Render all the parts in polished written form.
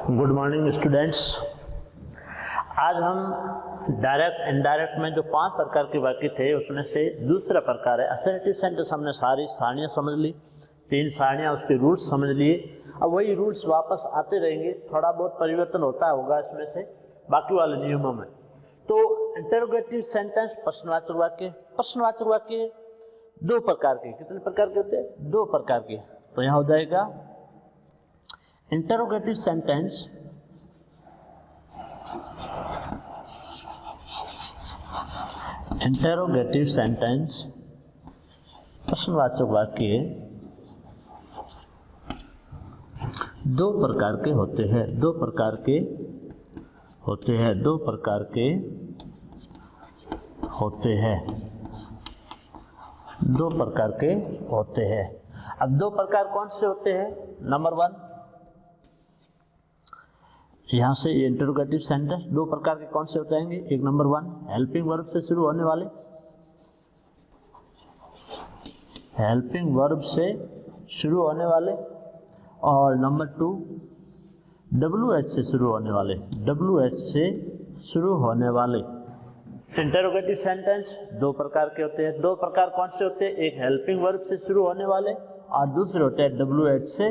Good morning students. आज हम direct indirect में जो 5 प्रकार के वाक्य थे उसमें से दूसरा प्रकार है असर्टिव सेंटेंस। हमने सारी सारणियाँ समझ ली, 3 सारणियाँ, उसके रूल्स समझ लिए। अब वही रूल्स वापस आते रहेंगे, थोड़ा बहुत परिवर्तन होता होगा इसमें से बाकी वाले नियमों में। तो इंटरोगेटिव सेंटेंस प्रश्नवाचक वाक्य। प्रश्नवाचक वाक्य 2 प्रकार के, कितने प्रकार के होते हैं? 2 प्रकार के। तो यहाँ हो जाएगा इंटरोगेटिव सेंटेंस प्रश्नवाचक वाक्य 2 प्रकार के होते हैं। 2 प्रकार के होते हैं। 2 प्रकार के होते हैं। 2 प्रकार के होते हैं। अब 2 प्रकार कौन से होते हैं? नंबर 1, यहाँ से ये इंटरोगेटिव सेंटेंस 2 प्रकार के कौन से हो जाएंगे? एक नंबर 1 हेल्पिंग वर्ब से शुरू होने वाले, हेल्पिंग वर्ब से शुरू होने वाले, और नंबर 2 WH से शुरू होने वाले, WH से शुरू होने वाले। इंटरोगेटिव सेंटेंस 2 प्रकार के होते हैं। 2 प्रकार कौन से होते हैं? एक हेल्पिंग वर्ब से शुरू होने वाले और दूसरे होते हैं WH से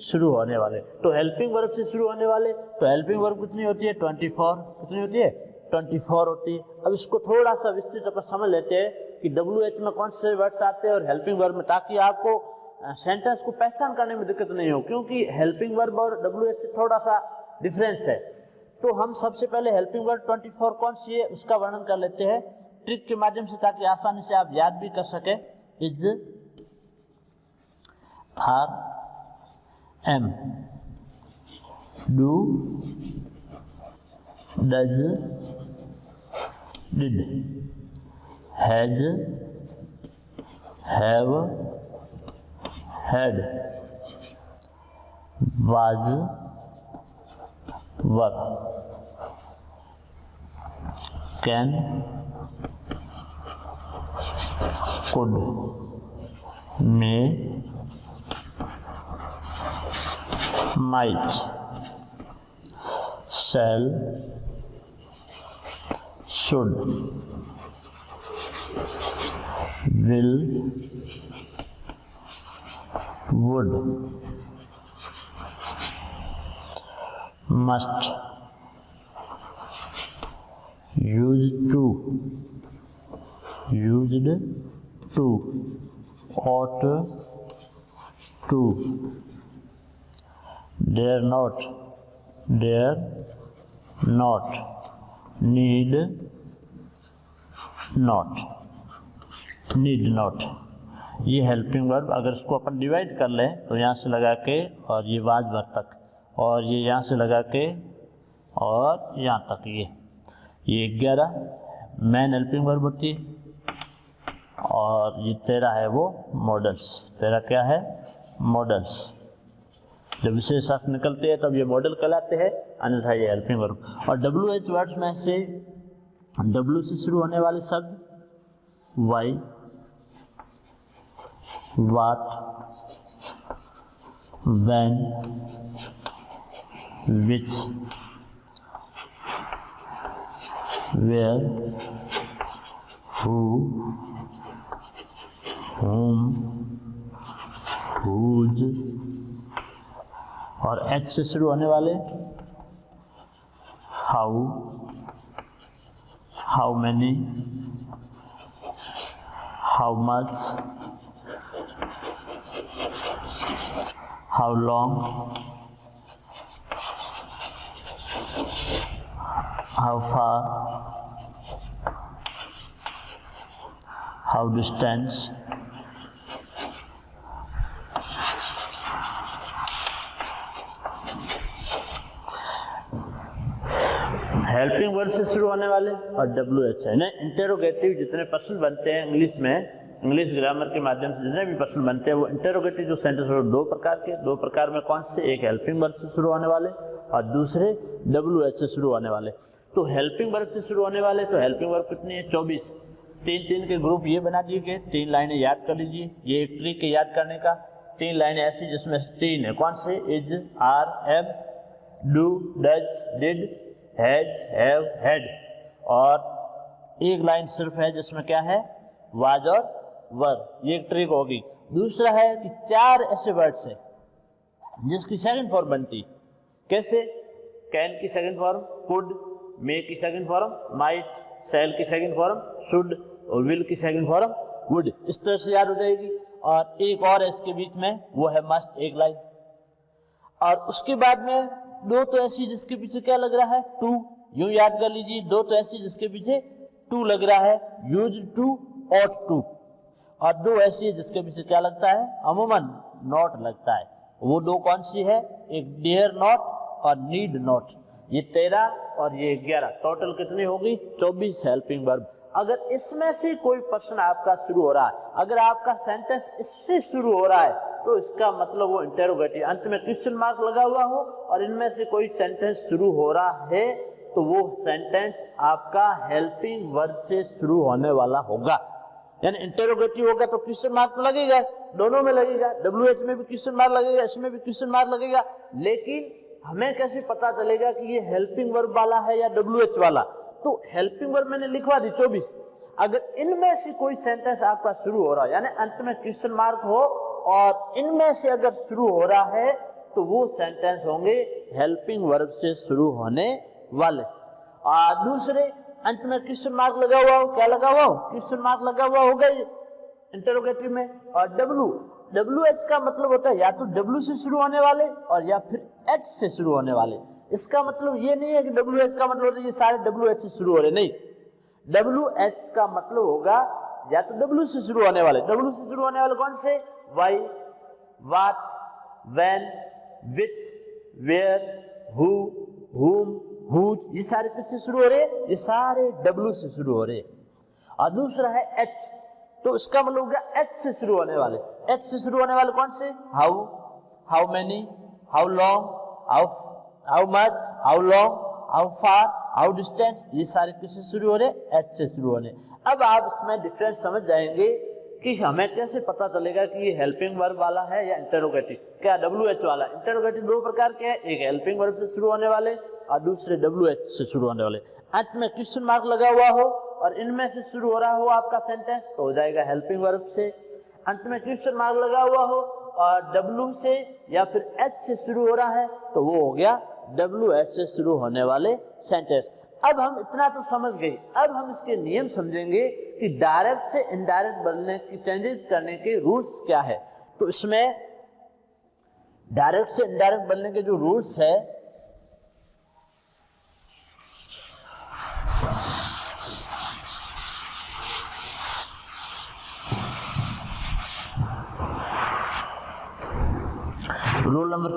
शुरू होने वाले। तो हेल्पिंग वर्ब से शुरू होने वाले, तो हेल्पिंग वर्ब कितनी होती है? 24। कितनी होती है? 24 होती है। अब इसको थोड़ा सा विस्तृत अपन समझ लेते हैं कि WH में कौन से वर्ड्स आते हैं और हेल्पिंग वर्ब में, ताकि आपको सेंटेंस को पहचान करने में दिक्कत नहीं हो, क्योंकि हेल्पिंग वर्ब और WH से थोड़ा सा डिफरेंस है। तो हम सबसे पहले हेल्पिंग वर्ब 24 कौन सी है उसका वर्णन कर लेते हैं ट्रिक के माध्यम से, ताकि आसानी से आप याद भी कर सके। Is, are, am, do, does, did, has, have, had, was, were, can, could, may, might, shall, should, will, would, must, used to, ought to, dare not, need not। ये हेल्पिंग वर्ब, अगर इसको अपन डिवाइड कर लें तो यहाँ से लगा के और ये वाज वर्ब तक, और ये यहाँ से लगा के और यहाँ तक, ये 11 मेन हेल्पिंग वर्ब होती है, और ये 13 है वो मॉडल्स। 13 क्या है? मॉडल्स। जब विशेष अर्थ निकलते हैं तब ये मॉडल कहलाते हैं, अन्यथा ये हेल्पिंग वर्ब। और WH वर्ड्स में से W से शुरू होने वाले शब्द why, what, when, which, where, who, whom, whose, और H से शुरू होने वाले how, how many, how much, how long, how far, how distance, helping verb से शुरू होने वाले और WH है ना। इंटरोगेटिव जितने प्रश्न बनते हैं इंग्लिश में, इंग्लिश ग्रामर के माध्यम से जितने भी प्रश्न बनते हैं वो इंटरोगेटिव जो सेंटेंस है 2 प्रकार के। 2 प्रकार में कौन से? एक हेल्पिंग वर्ब से शुरू होने वाले और दूसरे WH से शुरू होने वाले। तो हेल्पिंग वर्ब से शुरू होने वाले, तो हेल्पिंग वर्ब कितनी है? 24। 3 के ग्रुप ये बना दिए गए, 3 लाइनें याद कर लीजिए। ये एक ट्रिक है याद करने का। 3 लाइनें ऐसी जिसमें 3 है, कौन से? Is, are, am, do, does, did, has, have, had. और एक लाइन सिर्फ है जिसमें क्या है, वाज और वर। ये एक ट्रिक होगी। दूसरा है कि 4 ऐसे वर्ड्स है जिसकी सेकंड फॉर्म बनती, कैसे, कैन की सेकंड फॉर्म कुड, मे की सेकंड फॉर्म माइट, शैल की सेकंड फॉर्म शुड और विल की सेकंड फॉर्म वुड। इस तरह से याद हो जाएगी। और एक और है इसके बीच में, वो है मस्ट, एक लाइन। और उसके बाद में 2 तो ऐसी जिसके पीछे क्या लग रहा है, टू। यूं याद कर लीजिए, 2 तो ऐसी जिसके पीछे टू लग रहा है, यूज टू, ऑट टू। और 2 ऐसी है जिसके पीछे क्या लगता है, अमूमन नॉट लगता है। वो 2 कौन सी है, एक डेयर नॉट और नीड नॉट। ये 13 और ये 11, टोटल कितनी होगी, 24 हेल्पिंग वर्ब। अगर इसमें से कोई प्रश्न आपका शुरू हो रहा है, अगर आपका सेंटेंस इससे शुरू हो रहा है, तो इसका मतलब वो इंटेरोगेटिव, अंत में क्वेश्चन मार्क लगा हुआ हो और इनमें से कोई सेंटेंस शुरू हो रहा है, तो वो सेंटेंस आपका हेल्पिंग वर्ब से शुरू होने वाला होगा। यानी इंटेरोगेटिव होगा तो क्वेश्चन मार्क तो लगेगा, दोनों में लगेगा, WH में भी क्वेश्चन मार्क लगेगा, इसमें भी क्वेश्चन मार्क लगेगा। लेकिन हमें कैसे पता चलेगा कि ये हेल्पिंग वर्ब वाला है या WH वाला? तो हेल्पिंग वर्ब मैंने लिखवा दी 24। अगर इनमें से कोई सेंटेंस आपका शुरू हो रहा है, यानी अंत में क्वेश्चन मार्क हो और इनमें से अगर शुरू हो रहा है, तो वो सेंटेंस होंगे हेल्पिंग वर्ब से शुरू होने वाले। और दूसरे, अंत में क्वेश्चन मार्क लगा हुआ हो, क्या लगा हुआ हो, क्वेश्चन मार्क लगा हुआ होगा इंटरोगेटिव में। और WH का मतलब होता है या तो W से शुरू होने वाले और या फिर H से शुरू होने वाले। इसका मतलब ये नहीं है कि WH का मतलब होता है ये सारे WH से शुरू हो रहे, नहीं। WH का मतलब होगा या तो W से शुरू होने वाले। W से शुरू होने वाले कौन से, why, what, when, which, where, who, whom, whose, ये सारे किससे शुरू हो रहे हैं, ये सारे W से शुरू हो रहे हैं। और दूसरा है H, तो इसका मतलब होगा H से शुरू होने वाले। H से शुरू होने वाले कौन से, how, how many, how long, how much, how long, how far, how distance, ये सारे किससे शुरू हो रहे, H से शुरू हो रहे। अब आप इसमें डिफरेंस समझ जाएंगे कि हमें कैसे पता चलेगा कि ये हेल्पिंग वर्ब वाला है या इंटरोगेटिव। क्या WH वाला? इंटरोगेटिव 2 प्रकार के हैं, एक हेल्पिंग वर्ब से शुरू होने वाले और दूसरे WH से शुरू होने वाले। अंत में क्वेश्चन मार्क लगा हुआ हो और इनमें से शुरू हो रहा हो आपका सेंटेंस, तो हो जाएगा हेल्पिंग वर्ब से। अंत में क्वेश्चन मार्क लगा हुआ हो और W से या फिर H से शुरू हो रहा है, तो वो हो गया WH से शुरू होने वाले सेंटेंस। अब हम इतना तो समझ गए, अब हम इसके नियम समझेंगे कि डायरेक्ट से इनडायरेक्ट बनने की चेंजेस करने के रूल्स क्या है। तो इसमें डायरेक्ट से इनडायरेक्ट बनने के जो रूल्स है, रूल नंबर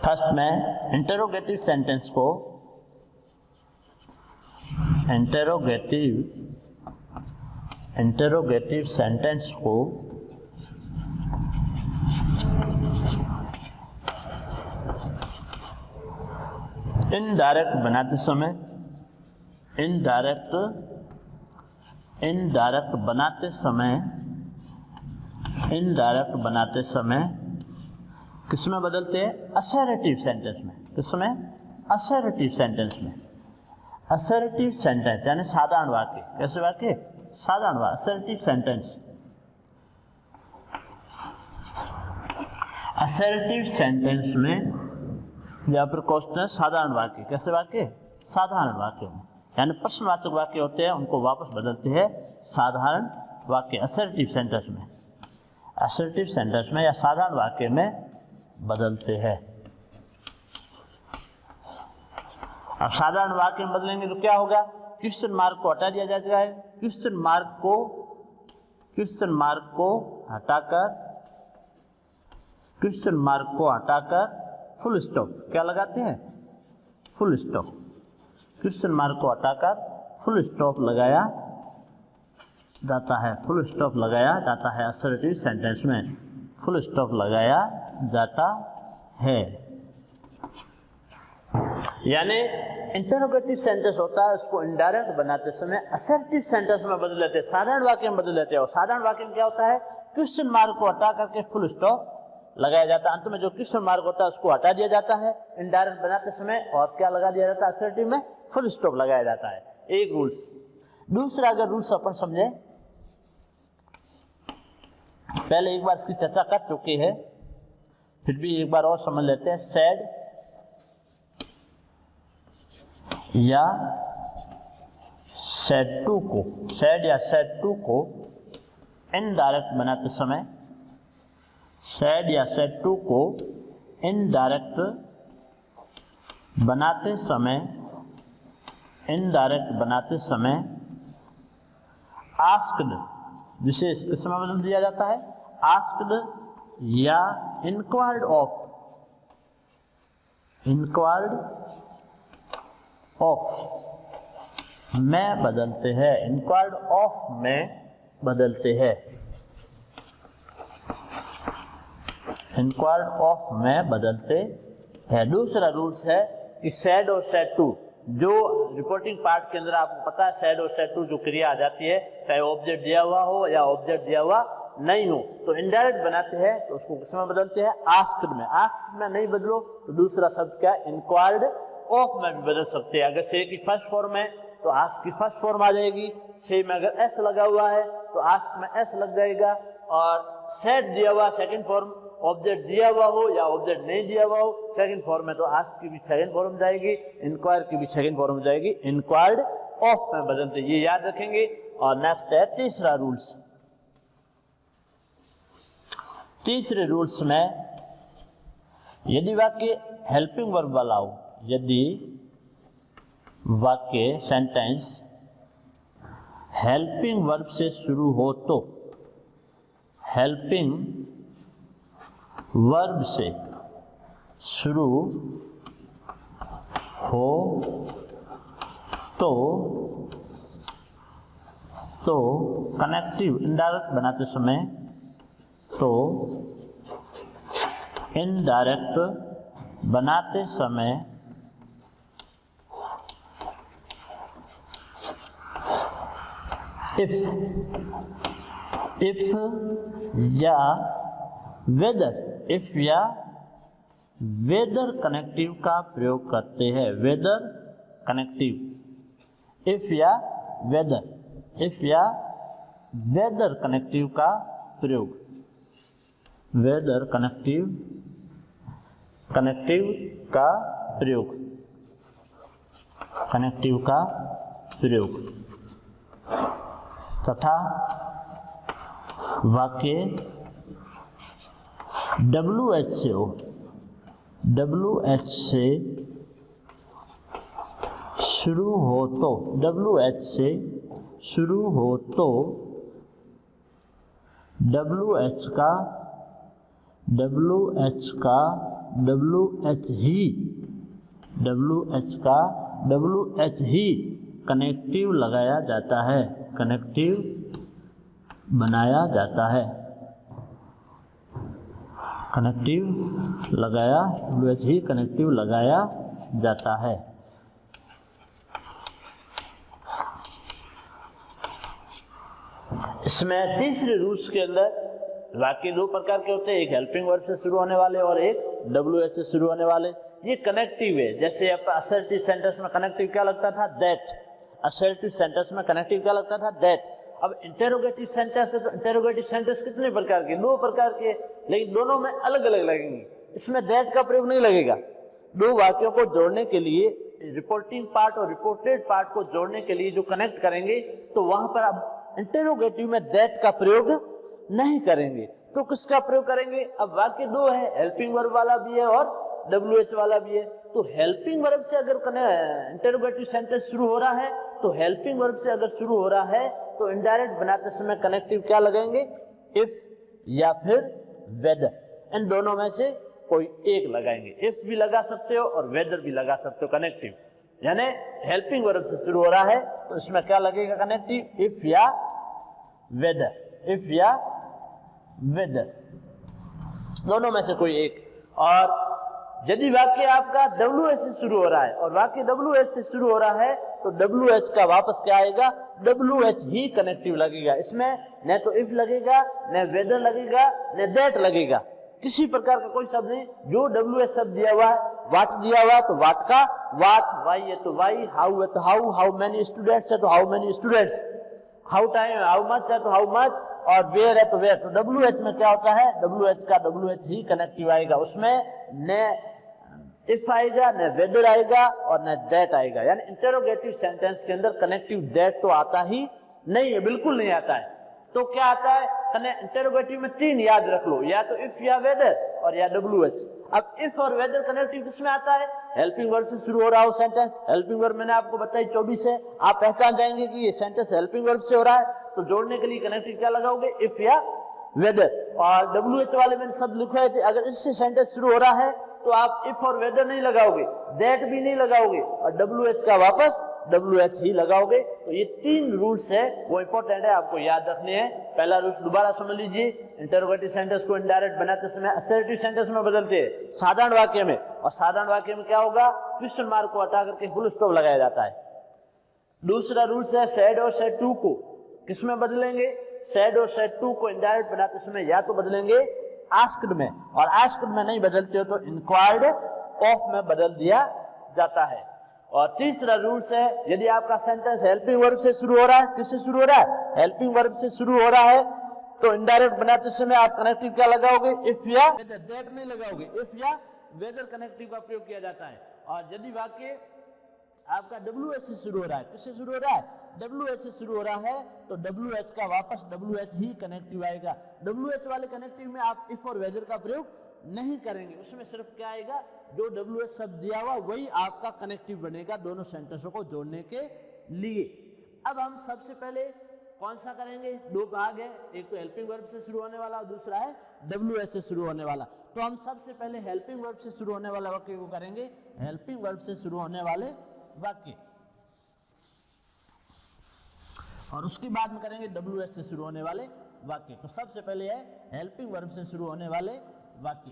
फर्स्ट में इंटरोगेटिव सेंटेंस को इंटरोगेटिव सेंटेंस को इनडायरेक्ट बनाते समय किसमें बदलते हैं, असर्टिव सेंटेंस में। किसमें, असर्टिव सेंटेंस में। असर्टिव सेंटेंस यानी साधारण वाक्य। कैसे वाक्य, साधारण वाक्य, असर्टिव सेंटेंस। असर्टिव सेंटेंस में या फिर क्वेश्चन साधारण वाक्य। कैसे वाक्य, साधारण वाक्य में, यानी प्रश्नवाचक वाक्य होते हैं उनको वापस बदलते हैं साधारण वाक्य, असर्टिव सेंटेंस में। असर्टिव सेंटेंस में या साधारण वाक्य में बदलते हैं। अब साधारण वाक्य में बदलेंगे तो क्या होगा, क्वेश्चन मार्क को हटा दिया जाएगा। क्वेश्चन मार्क को हटाकर फुल स्टॉप, क्या लगाते हैं, फुल स्टॉप। क्वेश्चन मार्क को हटाकर फुल स्टॉप लगाया जाता है। फुल स्टॉप लगाया जाता है असर्टिव सेंटेंस में, फुल स्टॉप लगाया जाता है। यानी इंटरोगेटिव सेंटेंस होता है, उसको इनडायरेक्ट बनाते समय असर्टिव सेंटेंस में बदल लेते हैं, साधारण वाक्य में बदल लेते हैं। और साधारण वाक्य में क्या होता है, क्वेश्चन मार्क को हटा करके फुल स्टॉप लगाया जाता है। अंत में जो क्वेश्चन मार्क होता है उसको हटा दिया जाता है इनडायरेक्ट बनाते समय, और क्या लगा दिया जाता है असर्टिव में, फुल स्टॉप लगाया जाता है। एक रूल्स। दूसरा अगर रूल्स अपन समझे, पहले एक बार इसकी चर्चा कर चुके हैं, फिर भी एक बार और समझ लेते हैं। सैड या सेड टू को, सैड या सेड टू को इनडायरेक्ट बनाते समय, सैड या सेड टू को इनडायरेक्ट बनाते समय, इनडायरेक्ट बनाते समय आस्क्ड विशेष किस में बदल दिया जाता है, आस्क्ड या इंक्वायर्ड ऑफ, इंक्वायर्ड ऑफ में बदलते हैं, इंक्वायर्ड ऑफ में बदलते हैं, इंक्वायर्ड ऑफ में बदलते हैं। दूसरा रूल्स है कि सैड और सैड टू, जो रिपोर्टिंग पार्ट के अंदर आपको पता है सैड और सैड टू जो क्रिया आ जाती है, चाहे ऑब्जेक्ट दिया हुआ हो या ऑब्जेक्ट दिया हुआ नहीं हो, तो इनडायरेक्ट बनाते हैं तो उसको किस में बदलते हैं, आस्क्ड में। आस्क्ड में नहीं बदलो तो दूसरा शब्द क्या है, इंक्वायर्ड ऑफ में भी बदल सकते हैं। अगर से की फर्स्ट फॉर्म है तो आस्क की फर्स्ट फॉर्म आ जाएगी, से में अगर एस लगा हुआ है तो आस्क में एस लग जाएगा, और सेट दिया हुआ सेकंड फॉर्म, ऑब्जेक्ट दिया हुआ हो या ऑब्जेक्ट नहीं दिया हुआ हो सेकंड फॉर्म में, तो आस्क की भी सेकंड फॉर्म जाएगी, इंक्वायर की भी सेकंड फॉर्म जाएगी, इंक्वायर्ड ऑफ में बदलते, ये याद रखेंगे। और नेक्स्ट है तीसरा रूल्स। तीसरे रूल्स में यदि वाक्य हेल्पिंग वर्ब वाला हो, यदि वाक्य सेंटेंस हेल्पिंग वर्ब से शुरू हो तो, हेल्पिंग वर्ब से शुरू हो तो कनेक्टिव इनडायरेक्ट बनाते समय, तो इनडायरेक्ट बनाते समय इफ या वेदर, इफ या वेदर कनेक्टिव का प्रयोग करते हैं, वेदर कनेक्टिव, इफ या वेदर, इफ या वेदर कनेक्टिव का प्रयोग, वेदर कनेक्टिव, कनेक्टिव का प्रयोग, कनेक्टिव का प्रयोग तथा वाक्य WH से हो, WH से शुरू हो तो, WH से शुरू हो तो WH का WH ही कनेक्टिव लगाया जाता है, कनेक्टिव बनाया जाता है, कनेक्टिव लगाया, WH ही कनेक्टिव लगाया जाता है। इसमें तीसरे रूल्स के अंदर वाक्य दो प्रकार के होते हैं, एक हेल्पिंग वर्ब से शुरू होने वाले और एक WH से शुरू होने वाले। ये कनेक्टिव है, जैसे असर्टिव सेंटेंस में कनेक्टिव क्या लगता था, दैट, असर्टिव सेंटेंस में कनेक्टिव क्या लगता था, दैट। अब इंटेरोगेटिव सेंटेंस है तो इंटेरोगेटिव सेंटेंस कितने प्रकार के, दो प्रकार के, लेकिन दोनों में अलग अलग लगेंगे। इसमें दैट का प्रयोग नहीं लगेगा। दो वाक्यों को जोड़ने के लिए, रिपोर्टिंग पार्ट और रिपोर्टेड पार्ट को जोड़ने के लिए जो कनेक्ट करेंगे, तो वहां पर अब इंटेरोगेटिव में दैट का प्रयोग नहीं करेंगे, तो किसका प्रयोग करेंगे। अब वाक्य दो है, हेल्पिंग वर्ब वाला भी है और WH वाला भी है। तो हेल्पिंग वर्ब से अगर इंटेरोगेटिव सेंटेंस शुरू हो रहा है, तो हेल्पिंग वर्ब से अगर शुरू हो रहा है तो इनडायरेक्ट बनाते समय कनेक्टिव क्या लगेंगे, इफ या फिर वेदर। इन दोनों में से कोई एक लगाएंगे, इफ भी लगा सकते हो और वेदर भी लगा सकते हो कनेक्टिव। यानी हेल्पिंग वर्ब से शुरू हो रहा है तो इसमें क्या लगेगा कनेक्टिव, इफ या वेदर, इफ या वेदर, दोनों में से कोई एक। और यदि वाक्य आपका WH से शुरू हो रहा है और वाक्य WH से शुरू हो रहा है तो WH का वापस क्या आएगा, WH ही कनेक्टिव लगेगा। इसमें न तो इफ लगेगा, न वेदर लगेगा, न दैट लगेगा। किसी प्रकार का कोई शब्द नहीं, जो WH शब्द दिया हुआ है, वाट दिया हुआ है तो वाट का वाट, वाई है तो वाई, हाउ है तो हाउ मेनी स्टूडेंट्स है तो how many students, how time how much है तो हाउ मच, और वेयर है तो वेयर। तो WH में क्या होता है, WH का WH ही कनेक्टिव आएगा, उसमें न इफ आएगा, न वेदर आएगा और न दैट आएगा। यानी इंटरोगेटिव सेंटेंस के अंदर कनेक्टिव दैट तो आता ही नहीं है, बिल्कुल नहीं आता है। तो क्या आता है, इंटरोगेटिव में 3 याद रख लो, या तो इफ या वेदर और या WH। अब इफ और वेदर कनेक्टिव किसमें आता है, हेल्पिंग वर्ब से शुरू हो रहा हो सेंटेंस। हेल्पिंग वर्ब मैंने आपको बताई 24 है, आप पहचान जाएंगे कि ये सेंटेंस हेल्पिंग वर्ब से हो रहा है, तो जोड़ने के लिए कनेक्टिव क्या लगाओगे, इफ या वेदर। और WH वाले मैंने सब लिखवाए थे, अगर इससे सेंटेंस शुरू हो रहा है तो आप इफ और वेदर नहीं लगाओगे, दैट भी नहीं लगाओगे, और WH का वापस WH ही लगाओगे। तो ये 3 रूल्स है, वो इंपॉर्टेंट है, आपको याद रखने हैं। पहला रूल्स दोबारा समझ लीजिए, इंटरोगेटिव सेंटेंस को इनडायरेक्ट बनाते समय असर्टिव सेंटेंस में बदलते हैं साधारण वाक्य में, और साधारण वाक्य में क्या होगा, क्वेश्चन मार्क को हटा करके फुल स्टॉप लगाया जाता है। दूसरा रूल्स है, सेड और सेड टू को किसमें बदलेंगे, सेड और सेड टू को इनडायरेक्ट बनाते समय या तो बदलेंगे आस्क्ड में, और आस्क्ड में नहीं बदलते हो तो इंक्वायर्ड ऑफ में बदल दिया जाता है। और तीसरा रूल्स है, यदि आपका सेंटेंस हेल्पिंग वर्ब से शुरू हो रहा है, किससे शुरू हो रहा है, हेल्पिंग वर्ब से शुरू हो रहा है, तो इनडायरेक्ट बनाते समय आप कनेक्टिव क्या लगाओगे, इफ या वेदर, दैट नहीं लगाओगे, इफ या वेदर कनेक्टिव का प्रयोग किया जाता है। और यदि वाक्य आपका WH से शुरू हो रहा है, किससे शुरू हो रहा है, WH से शुरू हो रहा है, तो WH का वापस WH ही कनेक्टिव आएगा। WH वाले कनेक्टिव में आप इफ और वेदर का प्रयोग नहीं करेंगे, उसमें सिर्फ क्या आएगा, जो WH शब्द दिया हुआ वही आपका कनेक्टिव बनेगा दोनों सेंटेंसों को जोड़ने के लिए। अब हम सबसे पहले कौन सा करेंगे, 2 भाग है, एक तो हेल्पिंग वर्ब से शुरू होने वाला और दूसरा है WH से शुरू होने वाला। तो हम सबसे पहले हेल्पिंग वर्ब से शुरू होने वाला वाक्य को करेंगे, हेल्पिंग वर्ब से शुरू होने वाले वाक्य, और उसके बाद में करेंगे WH से शुरू होने वाले वाक्य। तो सबसे पहले है हेल्पिंग वर्ब से शुरू होने वाले वाक्य।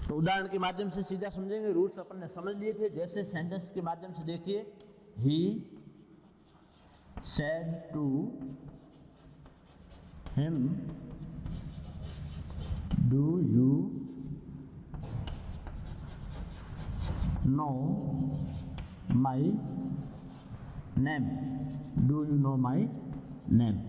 तो उदाहरण के माध्यम से सीधा समझेंगे, रूल्स अपन ने समझ लिए थे। जैसे सेंटेंस के माध्यम से देखिए, he said to him do you know my name, do you know my name.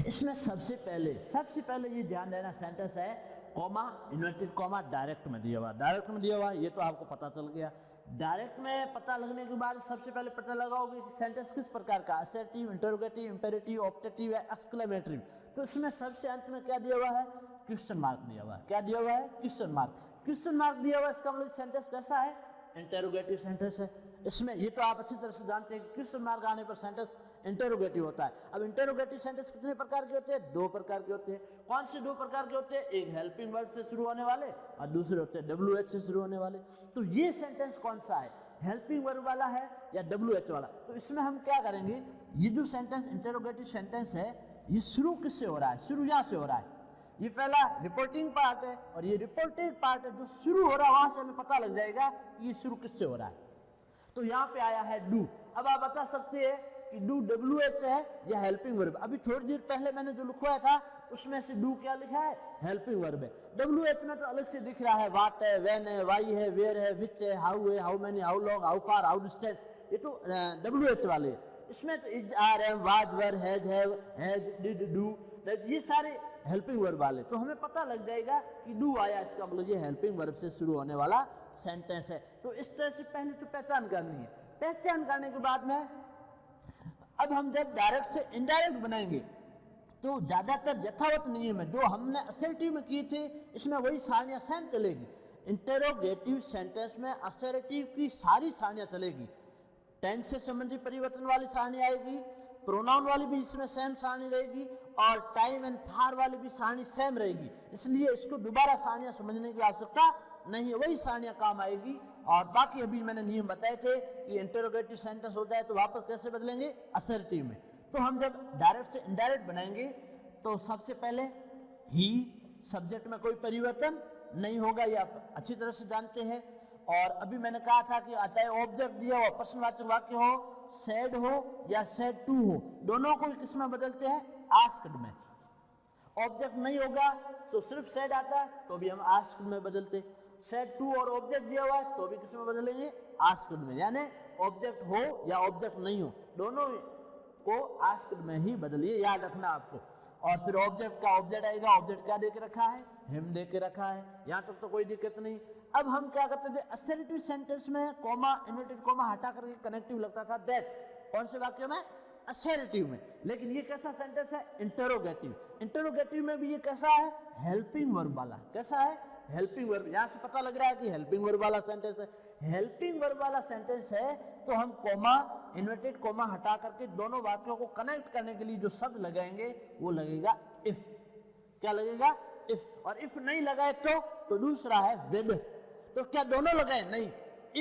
इसमें सबसे पहले ये ध्यान देना, सेंटेंस है कॉमा, इन्वर्टेड कॉमा डायरेक्ट में दिया हुआ, डायरेक्ट में दिया हुआ, ये तो आपको पता चल गया। डायरेक्ट में पता लगने के बाद सबसे पहले पता लगाओगे कि सेंटेंस किस प्रकार का, असर्टिव, इंटरोगेटिव, इंपेरेटिव, ऑप्टेटिव है, एक्सक्लेमेटरी। तो इसमें सबसे अंत में क्या दिया हुआ है, क्वेश्चन मार्क दिया हुआ है। क्या दिया हुआ है, क्वेश्चन मार्क। क्वेश्चन मार्क दिया हुआ है, इसका मतलब सेंटेंस कैसा है, इंटरोगेटिव सेंटेंस है। इसमें ये तो आप अच्छी तरह से जानते हैं कि क्वेश्चन मार्क आने पर सेंटेंस इंटरोगेटिव होता है। अब इंटरोगेटिव सेंटेंस कितने प्रकार के होते हैं, 2 प्रकार के होते हैं। कौन से 2 प्रकार के होते हैं, एक हेल्पिंग वर्ब से शुरू होने वाले और दूसरे होते हैं WH से शुरू होने वाले। तो ये सेंटेंस कौन सा है, हेल्पिंग वर्ब वाला है या WH वाला। तो इसमें हम क्या करेंगे, ये जो सेंटेंस इंटरोगेटिव सेंटेंस है, ये शुरू किससे हो रहा है, शुरू यहाँ से हो रहा है। ये पहला रिपोर्टिंग पार्ट है, और ये रिपोर्टेड पार्ट है जो शुरू हो रहा है, वहां से हमें पता लग जाएगा कि ये शुरू किससे हो रहा है। तो यहाँ पे आया है डू। अब आप बता सकते हैं कि डू WH है या हेल्पिंग वर्ब। अभी थोड़ी देर पहले मैंने जो लिखवाया था उसमें से डू क्या लिखा है, हेल्पिंग वर्ब है। WH में तो अलग से दिख रहा है, वाट है, व्हेन है, वाई है, वेयर है, विच है, हाउ है, how many, how long, how far, how distance, ये तो WH वाले। इसमें तो is, are, am, was, were, has, did, do, ये सारे हेल्पिंग वर्ब वाले। तो हमें पता लग जाएगा कि डू आया, इसका मतलब ये हेल्पिंग वर्ब से शुरू होने वाला सेंटेंस है। तो इस तरह से पहले तो पहचान करनी है। पहचान करने के बाद में अब हम जब डायरेक्ट से इनडायरेक्ट बनाएंगे तो ज्यादातर यथावत नियम है जो हमने असर्टिव में किए थे, इसमें वही सारणियां सेम चलेगी। इंटरोगेटिव सेंटेंस में असर्टिव की सारी सारणियां चलेगी। टेंस से संबंधित परिवर्तन वाली सारणी आएगी, प्रोनाउन वाली भी इसमें सेम सारणी रहेगी, और टाइम एंड फार वाली भी सारणी सेम रहेगी। इसलिए इसको दोबारा सारणियां समझने की आवश्यकता नहीं है, वही सारणियां काम आएगी। और बाकी अभी मैंने नियम बताए थे कि इंटरोगेटिव सेंटेंस हो जाए तो वापस कैसे बदलेंगे, असर्टिव में। तो हम जब डायरेक्ट से इनडायरेक्ट बनाएंगे तो सबसे पहले ही सब्जेक्ट में कोई परिवर्तन नहीं होगा, ये आप अच्छी तरह से जानते हैं। और अभी मैंने कहा था कि चाहे ऑब्जेक्ट दिया हो, प्रश्नवाचक वाक्य हो, सेड हो या सेड टू हो, दोनों को किस में बदलते हैं, आस्क्ड में। ऑब्जेक्ट नहीं होगा तो सिर्फ सेड आता है तो भी हम आस्क्ड में बदलते, सेड टू और ऑब्जेक्ट दिया हुआ है तो भी किस में बदलेंगे, आस्क्ड में। यानी ऑब्जेक्ट हो या ऑब्जेक्ट नहीं हो दोनों को आस्क्ड में ही बदलिए, याद रखना आपको। और फिर ऑब्जेक्ट का ऑब्जेक्ट आएगा, ऑब्जेक्ट क्या दे के रखा है, हिम दे के रखा है, यहाँ तक तो कोई दिक्कत नहीं। अब हम क्या करते थे, असर्टिव सेंटेंस में कॉमा इन्वर्टेड कॉमा हटा करके कनेक्टिव लगता था दैट, कौन से वाक्य में, असर्टिव में। लेकिन ये कैसा सेंटेंस है, इंटरोगेटिव। इंटरोगेटिव में भी ये कैसा है, हेल्पिंग वर्ब वाला। कैसा है, हेल्पिंग वर्ब। यहां से पता लग रहा है कि हेल्पिंग वर्ब वाला सेंटेंस है। हेल्पिंग वर्ब वाला सेंटेंस है तो हम कॉमा इन्वर्टेड कॉमा हटा करके दोनों वाक्यों को कनेक्ट करने के लिए जो शब्द लगाएंगे वो लगेगा इफ। क्या लगेगा, इफ। और इफ नहीं लगाए तो दूसरा है विद। तो क्या दोनों लगाए, नहीं,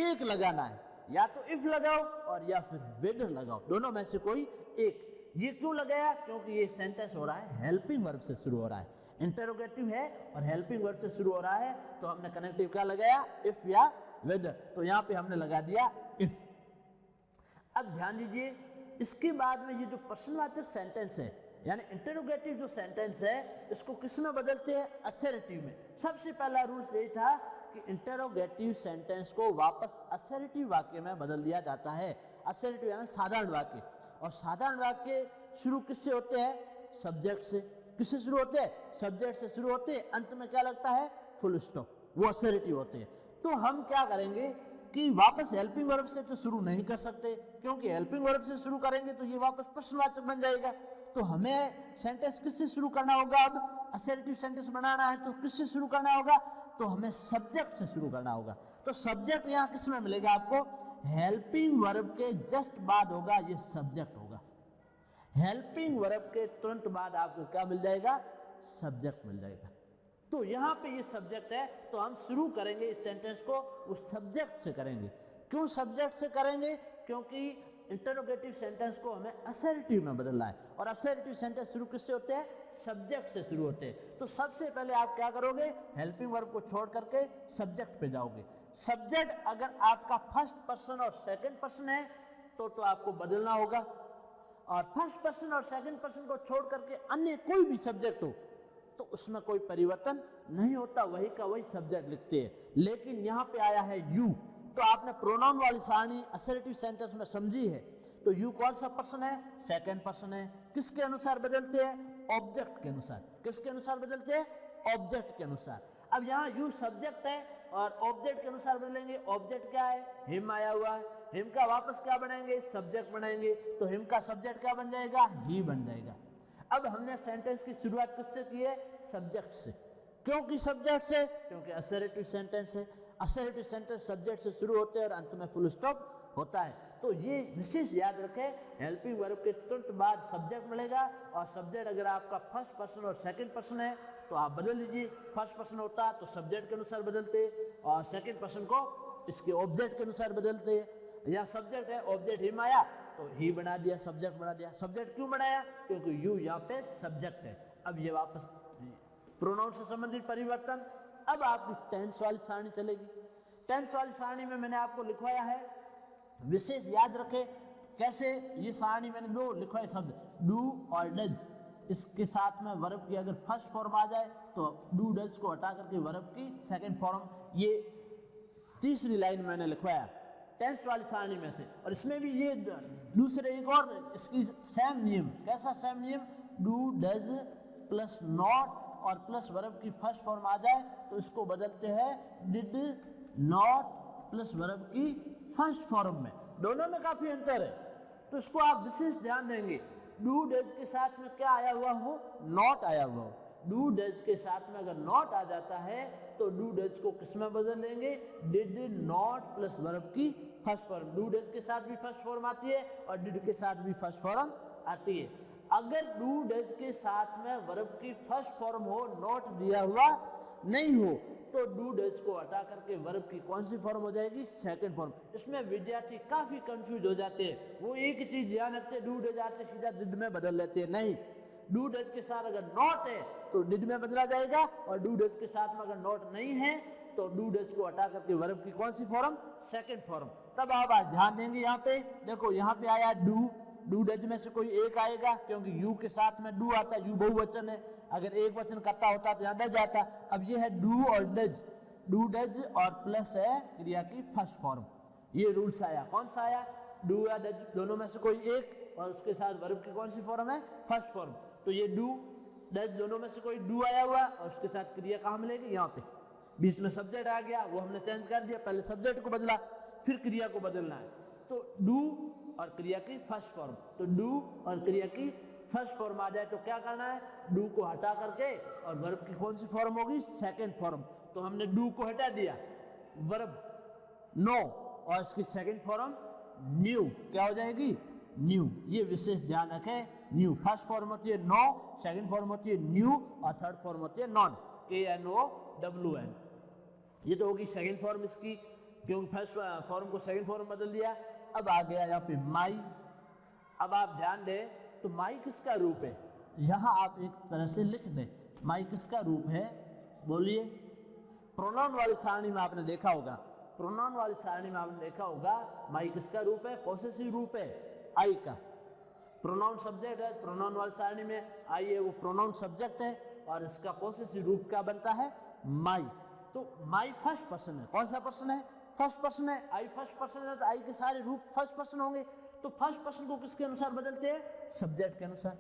एक लगाना है, या तो इफ लगाओ और या फिर विद लगाओ, दोनों में से कोई एक। ये क्यों लगाया, क्योंकि ये सेंटेंस हो रहा है हेल्पिंग वर्ब से शुरू हो रहा है, इंटरोगेटिव है और हेल्पिंग वर्ब से शुरू हो रहा है, तो हमने कनेक्टिव क्या लगाया, इफ या विद। तो यहां पे हमने लगा दिया इफ। अब ध्यान दीजिए, इसके बाद में ये जो प्रश्नवाचक सेंटेंस है यानी इंटरोगेटिव जो सेंटेंस है इसको किस में बदलते हैं, असर्टिव में। सबसे पहला रूल यही था कि इंटरोगेटिव सेंटेंस को वापस असर्टिव वाक्य में बदल दिया जाता है। असर्टिव यानी साधारण वाक्य, और साधारण वाक्य शुरू किससे होते हैं, सब्जेक्ट से। किससे शुरू होते हैं, सब्जेक्ट से शुरू होते हैं, अंत में क्या लगता है, फुल स्टॉप, वो असर्टिव होते हैं। तो हम क्या करेंगे कि वापस हेल्पिंग वर्ब से तो शुरू नहीं कर सकते, क्योंकि हेल्पिंग वर्ब से शुरू करेंगे तो ये वापस प्रश्नवाचक बन जाएगा। तो हमें सेंटेंस किससे शुरू करना होगा, अब असर्टिव सेंटेंस बनाना है तो किससे शुरू करना होगा, तो हमें सब्जेक्ट से शुरू करना होगा। तो सब्जेक्ट यहाँ किस में मिलेगा आपको, हेल्पिंग वर्ब के जस्ट बाद होगा, ये सब्जेक्ट होगा। हेल्पिंग वर्ब के तुरंत बाद आपको क्या मिल जाएगा, सब्जेक्ट मिल जाएगा। तो यहाँ पे ये सब्जेक्ट है तो हम शुरू करेंगे इस सेंटेंस को उस सब्जेक्ट से करेंगे। क्यों सब्जेक्ट से करेंगे, क्योंकि इंटरोगेटिव सेंटेंस को हमें असर्टिव में बदलना है, और असर्टिव सेंटेंस शुरू किससे होते हैं, सब्जेक्ट से शुरू होते हैं। तो सबसे पहले आप क्या करोगे, हेल्पिंग वर्ब को छोड़ करके सब्जेक्ट पे जाओगे। सब्जेक्ट अगर आपका फर्स्ट पर्सन और सेकंड पर्सन है तो आपको बदलना होगा, और फर्स्ट पर्सन और सेकंड पर्सन को छोड़ करके अन्य कोई भी सब्जेक्ट हो तो उसमें कोई परिवर्तन नहीं होता, वही का वही सब्जेक्ट लिखते हैं। लेकिन यहाँ पे आया है यू, तो आपने प्रोनाउन वाली सारणी असर्टिव सेंटेंस में समझी है। तो यू कौन सा पर्सन है, सेकंड पर्सन है। किसके अनुसार बदलते हैं, ऑब्जेक्ट के अनुसार। किसके अनुसार बदलते हैं, ऑब्जेक्ट के अनुसार। अब यहाँ यू सब्जेक्ट है और ऑब्जेक्ट के अनुसार बदलेंगे। ऑब्जेक्ट क्या है, हिम आया हुआ है, हिम का वापस क्या बनाएंगे, सब्जेक्ट बनाएंगे, तो हिम का सब्जेक्ट क्या बन जाएगा, ही बन जाएगा। अब हमने सेंटेंस की शुरुआत किससे की है, सब्जेक्ट से। क्यों की सब्जेक्ट से, क्योंकि असर्टिव सेंटेंस है। असर्टिव सेंटेंस सब्जेक्ट से शुरू होते हैं और अंत में फुल स्टॉप होता है। तो ये विशेष याद रखें, हेल्पिंग वर्ब के तुरंत बाद सब्जेक्ट मिलेगा, और सब्जेक्ट अगर आपका फर्स्ट पर्सन और सेकंड पर्सन है तो आप बदल लीजिए। फर्स्ट पर्सन होता तो सब्जेक्ट के अनुसार बदलते, और सेकंड पर्सन को इसके ऑब्जेक्ट के अनुसार बदलते। या सब्जेक्ट है, ऑब्जेक्ट हिम आया तो ही बना दिया, सब्जेक्ट बना दिया। सब्जेक्ट क्यों बनाया, क्योंकि यू यहाँ पे सब्जेक्ट है। अब ये वापस प्रोनाउन से संबंधित परिवर्तन। अब आपकी टेंस वाली सारणी चलेगी। टेंस वाली सारणी में मैंने आपको लिखवाया है, विशेष याद रखें कैसे। ये सारणी मैंने दो लिखवाए शब्द, डू और डज। इसके साथ में वर्ब की अगर फर्स्ट फॉर्म आ जाए तो डू डज को हटा करके वर्ब की सेकंड फॉर्म, ये तीसरी लाइन मैंने लिखवाया टेंस वाली सारणी में से। और इसमें भी ये दूसरे एक और इसकी सेम नियम। कैसा सेम नियम, डू डज प्लस नॉट और प्लस वर्ब की फर्स्ट फॉर्म आ जाए तो इसको बदलते हैं डिड नॉट प्लस वर्ब की फर्स्ट फॉर्म में। दोनों में काफी अंतर है, तो इसको आप विशेष ध्यान देंगे। डू डज के साथ में क्या आया हुआ हो, नॉट आया हुआ हो। डू डज के साथ में अगर नॉट आ जाता है तो डू डज को किस में बदल देंगे, डिड नॉट प्लस वर्ब की फर्स्ट फॉर्म। डू डज के साथ भी फर्स्ट फॉर्म आती है और डिड के साथ भी फर्स्ट फॉर्म आती है। अगर डू डज के साथ में वर्ब की फर्स्ट फॉर्म हो, नॉट दिया हुआ नहीं हो, तो डू डज को हटा करके वर्ब की कौन सी फॉर्म हो जाएगी, सेकंड फॉर्म। इसमें विद्यार्थी काफी कंफ्यूज हो जाते हैं। वो एक चीज ध्यान रखते हैं, डू डज आते सीधा डिड में बदल लेते हैं। नहीं, डू डज के साथ अगर नॉट है तो डिड में बदला जाएगा, और डू डज के साथ में अगर नॉट नहीं है तो डू डज को हटा करके वर्ब की कौन सी फॉर्म, सेकंड फॉर्म। तब आप ध्यान देंगे, यहाँ पे देखो, यहाँ पे आया डू, डू डज में से कोई एक आएगा, क्योंकि यू के साथ में डू आता है, यू बहुवचन है, अगर एक वचन करता होता तो यहाँ डज आता। अब ये है डू और डज, डू डज और प्लस है क्रिया की फर्स्ट फॉर्म, ये रूल्स आया। कौन सा आया? डू या डज दोनों में से कोई एक, और उसके साथ वर्ब की कौन सी फॉर्म है? First form. तो ये डू डज दोनों में से कोई डू आया हुआ और उसके साथ क्रिया कहाँ मिलेगी? यहाँ पे। बीच में सब्जेक्ट आ गया, वो हमने चेंज कर दिया, पहले सब्जेक्ट को बदला फिर क्रिया को बदलना है। तो डू और क्रिया की फर्स्ट फॉर्म, तो डू और क्रिया की फर्स्ट फॉर्म आ जाए तो क्या करना है? डू को हटा करके और वर्ब की कौन सी फॉर्म होगी? Second form. तो हमने डू को हटा दिया, वर्ब नो, और इसकी सेकेंड फॉर्म न्यू क्या हो जाएगी? न्यू। ये विशेष ध्यान रखें, न्यू फर्स्ट फॉर्म होती है नो, सेकंड फॉर्म होती है न्यू और थर्ड फॉर्म होती है नॉन, KNOWN। ये तो होगी सेकंड फॉर्म इसकी, क्योंकि फर्स्ट फॉर्म को सेकंड फॉर्म बदल दिया। अब आ गया यहाँ पे माई। अब आप ध्यान दें तो माई किसका रूप है? यहाँ आप एक तरह से लिख दें माई किसका रूप है, बोलिए। प्रोनाउन वाली सारणी में आपने देखा होगा, प्रोनाउन वाली सारणी में आपने देखा होगा माई किसका रूप है? पॉसेसिव रूप है आई का। प्रोनाउन सब्जेक्ट है, प्रोनाउन वाली सारणी में आई है, वो प्रोनाउन सब्जेक्ट है और इसका पॉसेसिव रूप क्या बनता है? माई। तो माई फर्स्ट पर्सन है। कौन सा पर्सन है? फर्स्ट पर्सन है। आई फर्स्ट पर्सन है तो आई के सारे रूप फर्स्ट पर्सन होंगे। तो फर्स्ट पर्सन को किसके अनुसार बदलते हैं? सब्जेक्ट के अनुसार।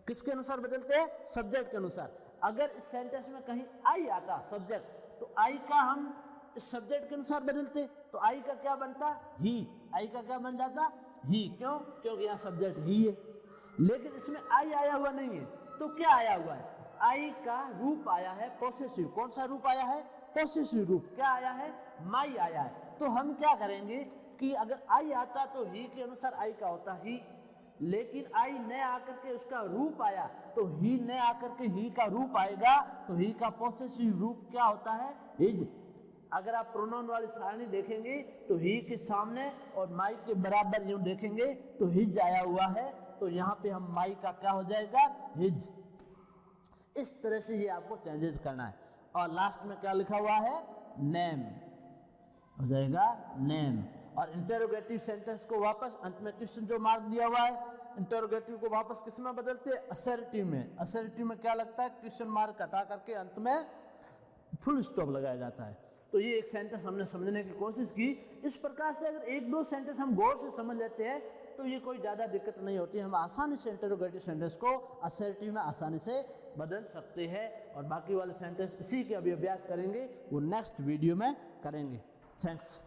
किसके अनुसार बदलते हैं? सब्जेक्ट के अनुसार। अगर इस सेंटेंस में कहीं आई आता सब्जेक्ट, तो आई का हम इस सब्जेक्ट के अनुसार बदलते, तो आई का क्या बनता? ही। आई का क्या बन जाता? ही। क्यों? क्योंकि यहाँ सब्जेक्ट ही है। लेकिन इसमें आई आया हुआ नहीं है, तो क्या आया हुआ है? आई का रूप आया है पॉसेसिव। कौन सा रूप आया है? पॉसेसिव रूप। क्या आया है? माई आया है। तो हम क्या करेंगे कि अगर आई आता तो ही के अनुसार आई का होता ही, लेकिन आई न आकर के उसका रूप आया तो ही न आकर के ही का रूप आएगा, तो ही का पॉसेसिव रूप क्या होता है? इज। अगर आप प्रोनाउन वाली सारणी देखेंगे तो ही के सामने और माई के बराबर यूं देखेंगे तो हिज आया हुआ है, तो यहाँ पे हम माई का क्या हो जाएगा? हिज। इस तरह से ये आपको चेंजेस करना है। और लास्ट में क्या लिखा हुआ है? नेम हो जाएगा नेम। और इंटरोगेटिव सेंटेंस को वापस अंत में क्वेश्चन जो मार्क दिया हुआ है, इंटरोगेटिव को वापस किस में बदलते हैं? असर्टिव में। असर्टिव में क्या लगता है? क्वेश्चन मार्क हटा करके अंत में फुल स्टॉप लगाया जाता है। तो ये एक सेंटेंस हमने समझने की कोशिश की। इस प्रकार से अगर एक दो सेंटेंस हम गौर से समझ लेते हैं तो ये कोई ज़्यादा दिक्कत नहीं होती, हम आसानी से इंटरोगेटिव सेंटेंस को असर्टिव में आसानी से बदल सकते हैं। और बाकी वाले सेंटेंस इसी के अभी अभ्यास करेंगे, वो नेक्स्ट वीडियो में करेंगे। थैंक्स।